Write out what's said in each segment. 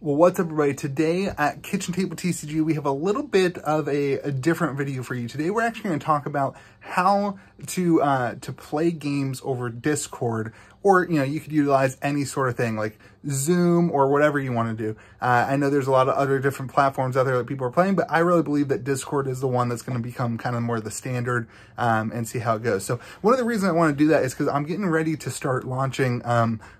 Well, what's up, everybody? Today at Kitchen Table TCG, we have a little bit of a different video for you. Today, we're actually going to talk about how to play games over Discord, or, you know, you could utilize any sort of thing like Zoom or whatever you want to do. I know there's a lot of other different platforms out there that people are playing, but I really believe that Discord is the one that's going to become kind of more the standard, and see how it goes. So one of the reasons I want to do that is because I'm getting ready to start launching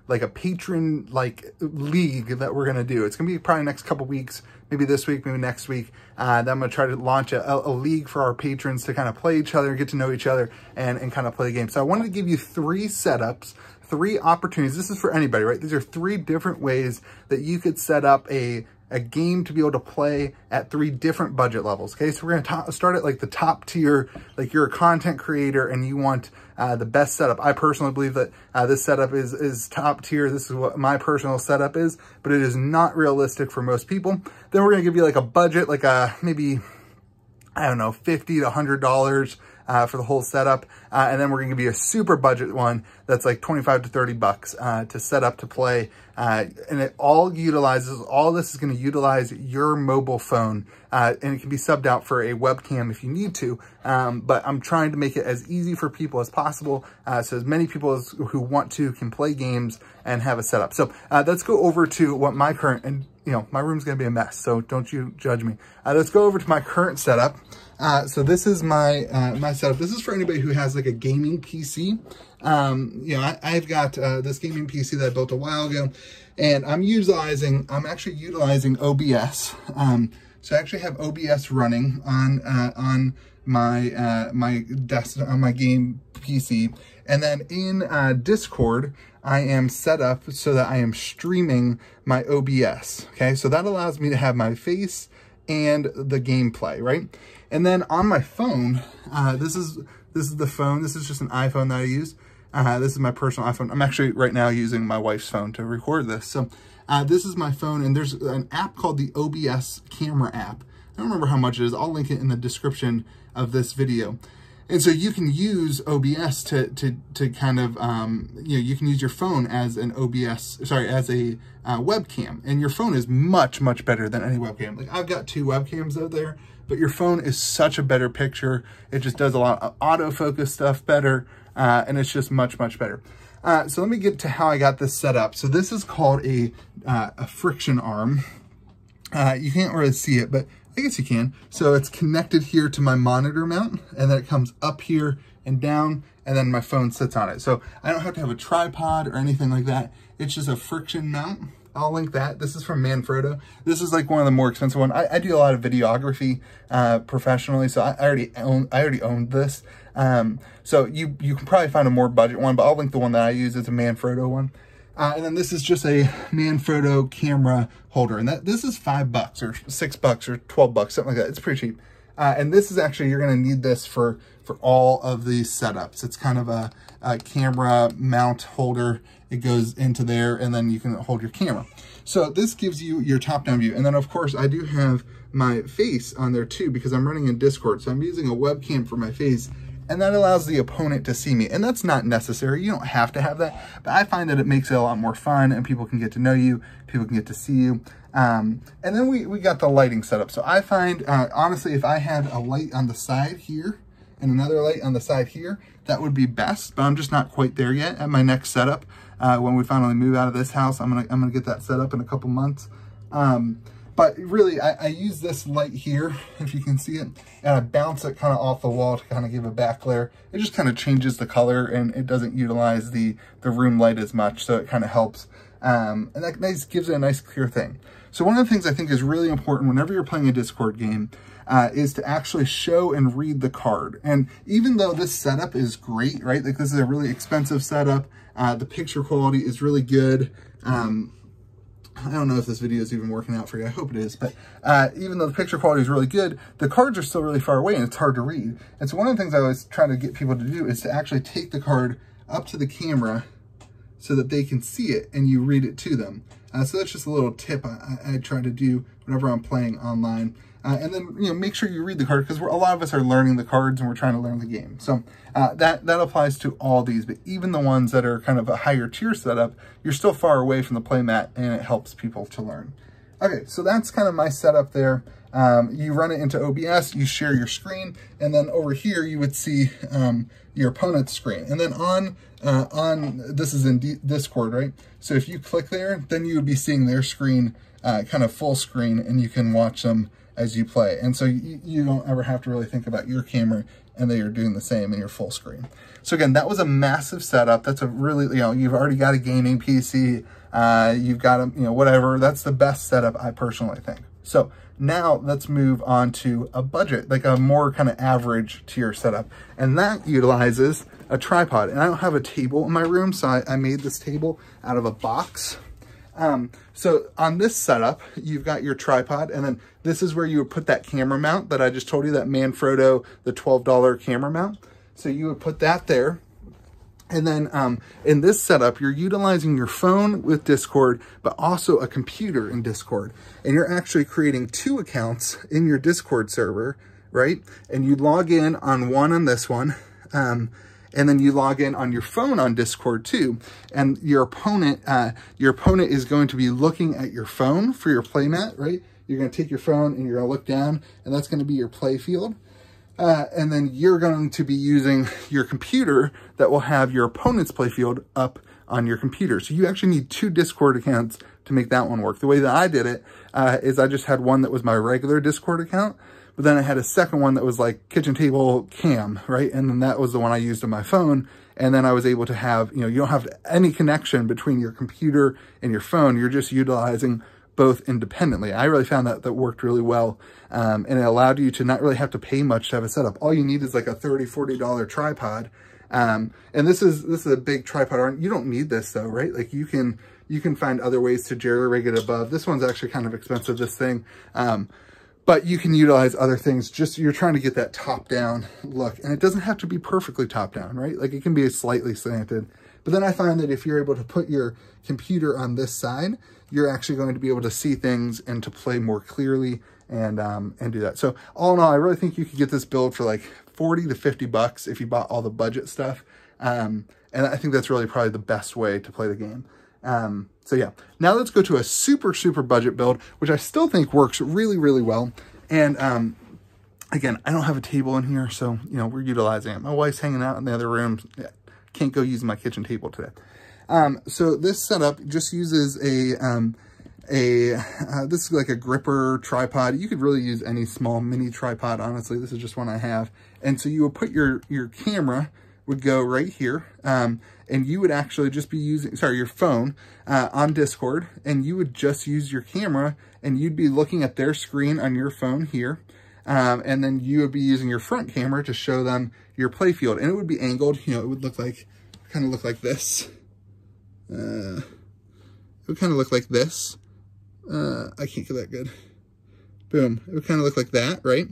like a patron league that we're going to do. It's going to be probably next couple weeks, maybe this week, maybe next week. Then I'm going to try to launch a league for our patrons to kind of play each other, get to know each other, and kind of play the game. So I wanted to give you 3 setups, 3 opportunities. This is for anybody, right? These are 3 different ways that you could set up a game to be able to play at 3 different budget levels. Okay, so we're going to start at like the top tier, like you're a content creator and you want the best setup. I personally believe that this setup is top tier. This is what my personal setup is, but it is not realistic for most people. Then we're going to give you like a budget, like maybe, I don't know, $50 to $100 for the whole setup. And then we're going to give you a super budget one that's like 25 to 30 bucks to set up to play. And it all utilizes, all this is going to utilize your mobile phone. And it can be subbed out for a webcam if you need to. But I'm trying to make it as easy for people as possible. So as many people who want to can play games and have a setup. So let's go over to what my current, and you know, my room's going to be a mess, so don't you judge me. Let's go over to my current setup. So this is my my setup. This is for anybody who has like a gaming PC. You know, I've got this gaming PC that I built a while ago, and I'm actually utilizing OBS. So I actually have OBS running on my my desktop, on my game PC, and then in Discord I am set up so that I am streaming my OBS. Okay, so that allows me to have my face and the gameplay, right? And then on my phone, this is the phone. This is just an iPhone that I use. This is my personal iPhone. I'm actually right now using my wife's phone to record this. So this is my phone, and there's an app called the OBS camera app. I don't remember how much it is. I'll link it in the description of this video. And so you can use OBS to kind of, you know, you can use your phone as an as a webcam. And your phone is much, much better than any webcam. Like, I've got 2 webcams out there, but your phone is such a better picture. It just does a lot of autofocus stuff better, and it's just much, much better. So let me get to how I got this set up. So this is called a friction arm. You can't really see it, but I guess you can. So it's connected here to my monitor mount, and then it comes up here and down, and then my phone sits on it. So I don't have to have a tripod or anything like that. It's just a friction mount. I'll link that. This is from Manfrotto. This is like one of the more expensive ones. I do a lot of videography professionally, so I already owned this. So you can probably find a more budget one, but I'll link the one that I use. It's a Manfrotto one. And then this is just a Manfrotto camera holder, and this is $5 or $6 or 12 bucks, something like that. It's pretty cheap. And this is actually, you're going to need this for all of these setups. It's kind of a camera mount holder. It goes into there, and then you can hold your camera. So this gives you your top-down view. And then, of course, I do have my face on there too, because I'm running in Discord. So I'm using a webcam for my face, and that allows the opponent to see me. And that's not necessary. You don't have to have that. But I find that it makes it a lot more fun, and people can get to know you. People can get to see you. And then we got the lighting set up. So I find, honestly, if I had a light on the side here and another light on the side here, that would be best. But I'm just not quite there yet at my next setup. When we finally move out of this house, I'm gonna get that set up in a couple months. But really, I use this light here, if you can see it, and I bounce it kind of off the wall to kind of give a back glare. It just kind of changes the color, and it doesn't utilize the room light as much, so it kind of helps. And that gives it a nice clear thing. So one of the things I think is really important whenever you're playing a Discord game is to actually show and read the card. And even though this setup is great, right? Like, this is a really expensive setup. The picture quality is really good. I don't know if this video is even working out for you. I hope it is. But even though the picture quality is really good, the cards are still really far away and it's hard to read. And so one of the things I always try to get people to do is to actually take the card up to the camera so that they can see it and you read it to them. So that's just a little tip I try to do whenever I'm playing online. And then, you know, make sure you read the card, because a lot of us are learning the cards and we're trying to learn the game. So that applies to all these, but even the ones that are kind of a higher tier setup, you're still far away from the play mat, and it helps people to learn. Okay, so that's kind of my setup there. You run it into OBS, you share your screen, and then over here you would see your opponent's screen. And then on this is in Discord, right? So if you click there, then you would be seeing their screen kind of full screen, and you can watch them as you play. And so you don't ever have to really think about your camera, and they are doing the same in your full screen. So again, that was a massive setup. That's a really, you've already got a gaming PC, you've got a, whatever. That's the best setup, I personally think. So now let's move on to a budget, like a more kind of average tier setup. And that utilizes a tripod. And I don't have a table in my room, so I made this table out of a box. So on this setup, you've got your tripod, and then this is where you would put that camera mount that I just told you, that Manfrotto, the $12 camera mount. So you would put that there. And then in this setup, you're utilizing your phone with Discord, but also a computer in Discord. And you're actually creating 2 accounts in your Discord server, right? And you log in on one on this one, and then you log in on your phone on Discord too. And your opponent is going to be looking at your phone for your playmat, right? You're going to take your phone and you're going to look down, and that's going to be your play field. And then you're going to be using your computer that will have your opponent's playfield up on your computer. So you actually need 2 Discord accounts to make that one work. The way that I did it is I just had one that was my regular Discord account, but then I had a second one that was like Kitchen Table Cam, right? And then that was the one I used on my phone. And then I was able to have, you don't have any connection between your computer and your phone. You're just utilizing both independently. I really found that worked really well. And it allowed you to not really have to pay much to have a setup. All you need is like a $30, $40 tripod. And this is a big tripod. You don't need this though, right? Like you can find other ways to jerry-rig it above. This one's actually kind of expensive, this thing. But you can utilize other things. Just you're trying to get that top-down look. And it doesn't have to be perfectly top-down, right? Like it can be slightly slanted. But then I find that if you're able to put your computer on this side, you're actually going to be able to see things and to play more clearly and do that. So all in all, I really think you could get this build for like 40 to 50 bucks if you bought all the budget stuff. And I think that's really probably the best way to play the game. So yeah, now let's go to a super, super budget build, which I still think works really, really well. And again, I don't have a table in here, so, we're utilizing it. My wife's hanging out in the other room. Yeah, can't go using my kitchen table today. So this setup just uses this is like a gripper tripod. You could really use any small mini tripod, honestly. This is just one I have. And so you would put your camera would go right here. And you would actually just be using, your phone on Discord, and you would just use your camera, and you'd be looking at their screen on your phone here. And then you would be using your front camera to show them your playfield, and it would be angled. It would look like, kind of look like this. It would kind of look like this. I can't get that good. Boom. It would kind of look like that, right?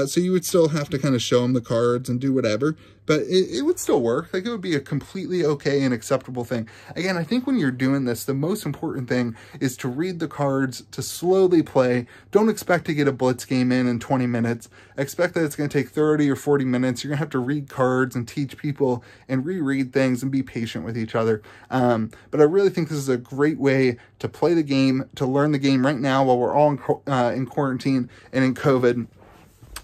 So you would still have to kind of show them the cards and do whatever, but it would still work. Like it would be a completely okay and acceptable thing. Again, I think when you're doing this, the most important thing is to read the cards, to slowly play. Don't expect to get a blitz game in 20 minutes. Expect that it's going to take 30 or 40 minutes. You're going to have to read cards and teach people and reread things and be patient with each other. But I really think this is a great way to play the game, to learn the game right now while we're all in quarantine and in COVID.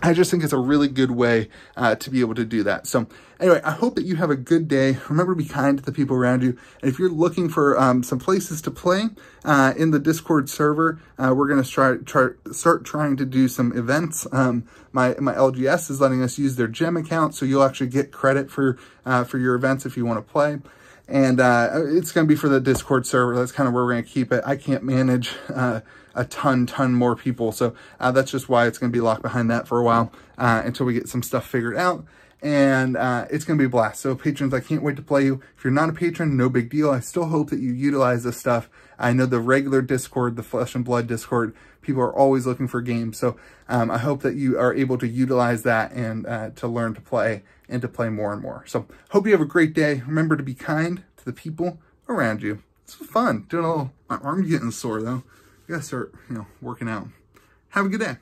I just think it's a really good way to be able to do that. So anyway, I hope that you have a good day. Remember to be kind to the people around you. And if you're looking for some places to play in the Discord server, we're going to start trying to do some events. My LGS is letting us use their gem account, so you'll actually get credit for your events if you want to play. And it's going to be for the Discord server. That's kind of where we're going to keep it. I can't manage a ton more people. So that's just why it's going to be locked behind that for a while until we get some stuff figured out. And it's going to be a blast. So patrons, I can't wait to play you. If you're not a patron, no big deal. I still hope that you utilize this stuff. I know the regular Discord, the Flesh and Blood Discord, people are always looking for games. So I hope that you are able to utilize that and to learn to play and to play more and more. So hope you have a great day. Remember to be kind to the people around you. It's fun. Doing a little, my arm's getting sore though. I gotta start, working out. Have a good day.